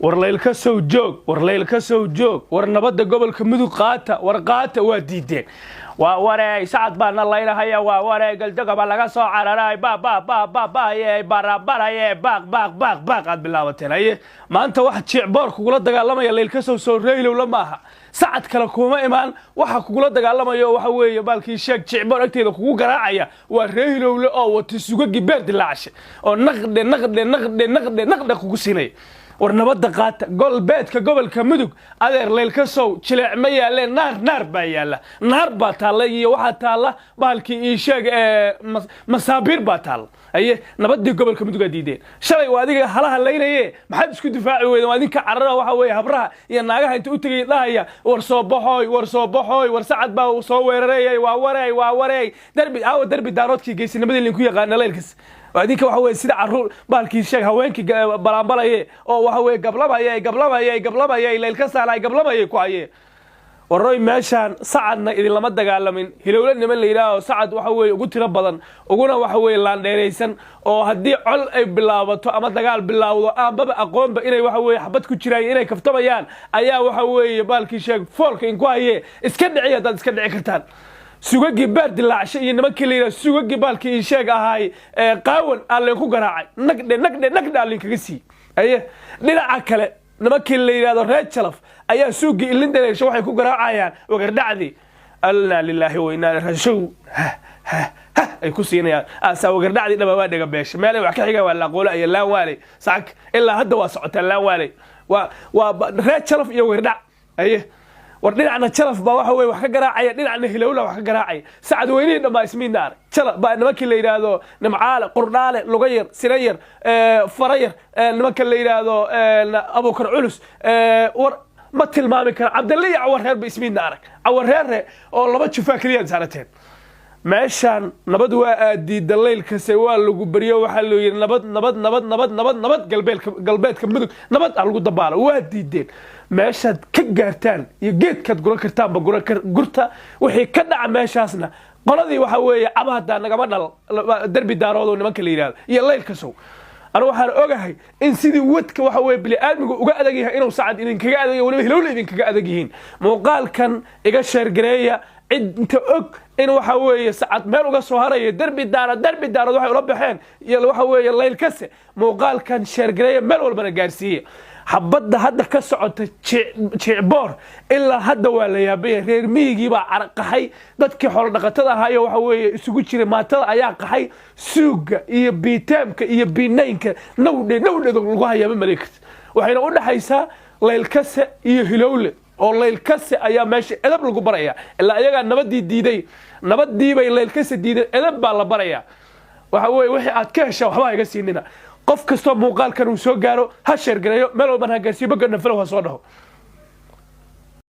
ورليل كسو جوج ورليل كسو جوج ورنبض قبل كمدو قاتا ورقاتا وديدين ووري سعد بان الله يرحيه ووري قلدقه بلغا سو عرراي با يي برا يي باق قد بلاوتين اي ما انت واحد شيعبور كولا دغالمaya leel ka soo reeylo lama sacad kala kuma iman waxa kugula dagaalamayo waxa weeye balkii sheeg shicbor agteeda kugu garaacaya waa reeylo oo wata suuga gibeer dilaacshe oo naqde kugu sinay warnabada qaata golbeedka gobolka mudug adeer leel ka soo jileec ma yaaleen naar baa yaala naar baa taala iyo waxa taala baalkii ii sheeg masaabiir baa taala aye nabadii gobolka mudug diideen shalay waa adiga halaha leeynaye maxaad isku difaaci weeyeen waa idinka carara waxa weeye habraha iyo naagaha inta u tagay dhahaya war soo baxoy war sacad baa soo weerareeyay waa wareey darbi daaroodkii geesinimadii linku yaqaan leelkas واديك waxa way sida caruur baalkii sheeg haweenkii balaanbalaye oo waxa way gablamayay leel ka saalay gablamayay ku ayee waroy meeshan sacadna idin lama dagaalamin hilowle niman leeyahay sacad waxa way ugu tiro badan uguna waxa way laan dheereysan oo hadii col ay bilaabato ama dagaal bilaawdo aanbaba aqoonba inay waxa way xabad ku jiraan inay kaftamayaan ayaa waxa way baalkii sheeg foolka in ku ayee iska dhiciya dad iska dhici kartaan سوغي بارد العشاء ينمكن لي سوغي بالكي شيغ هاي قاون اللي كو غراعي نقد اللي كغسي ايه دينا كله نمكن لي هذا ريد شلف ايا سوغي اللي ندري شو waxay ku garaacayaan wagardacdi alla lillahi wa inna ilaihi raji'un ay ku siinayaan asa wagardacdi dhaba waa dhaga beesh meel wax ka xiga waa la qoolo ay la waalay saak illa hadda waa socota la waalay waa reed shalaf iyo wagardhac aye وردينا شلف با waxa way wax ka garaacay dhinacna hilowla wax ka garaacay sacad weynii dhama ismiinaar shalaf ba nimanka la yiraahdo nimcaale qurdhaale lugayar sirayar farayar nimanka la yiraahdo abukar culus war ma tilmaami kara abdalliya awareer ba ismiinaar awareer oo laba jufaa kaliya saarateen meeshan nabad waa diida leelkase waa lagu bariyo waxa loo yiri nabad galbeedka mudug nabad lagu dabaalo waa diideen meeshad ka gaartaan iyo geedkad guran kartaan ba gurta wixii ka dhaca meeshaasna qoladii waxa weeye abada nagama dhal darbi daaroodo nimanka la yiraahdo iyo leelkasow أنا waxaan ogahay in sidii wadka waxa way bili aadmigu uga adag yahay inuu sacad idin kaga adag yahay waliba hilowle idin kaga adag yihiin muuqaalkan iga sheer gareeya inta og in waxa weeye sacad meel uga soo haray darbi daarad waxay ula baxeen iyo waxa weeye leel kase muuqaalkan sheer gareeya meel walba gaarsiiye حبض هذا كسعة شعبور إلا هذا ولا يبي غير ميجي بقى عرقحي ضدك حول نقطة هاي وهو سوقي ما طلع عياقحي سوق يبيتامك يبينينك نود الغاية بملكت وحين قلنا حيسا للكسة يهلول أو للكسة أيام ماشي أنا بالجبرية إلا أيها نبدي ديدي نبدي بين للكسة ديدي أنا بالبرية وهو وحي أتكهش وحواي قسيننا قف كستو موقال كانوا سو غارو ها شير غريو ميل وبن ها غارسي بغنا فلو ها سو دهو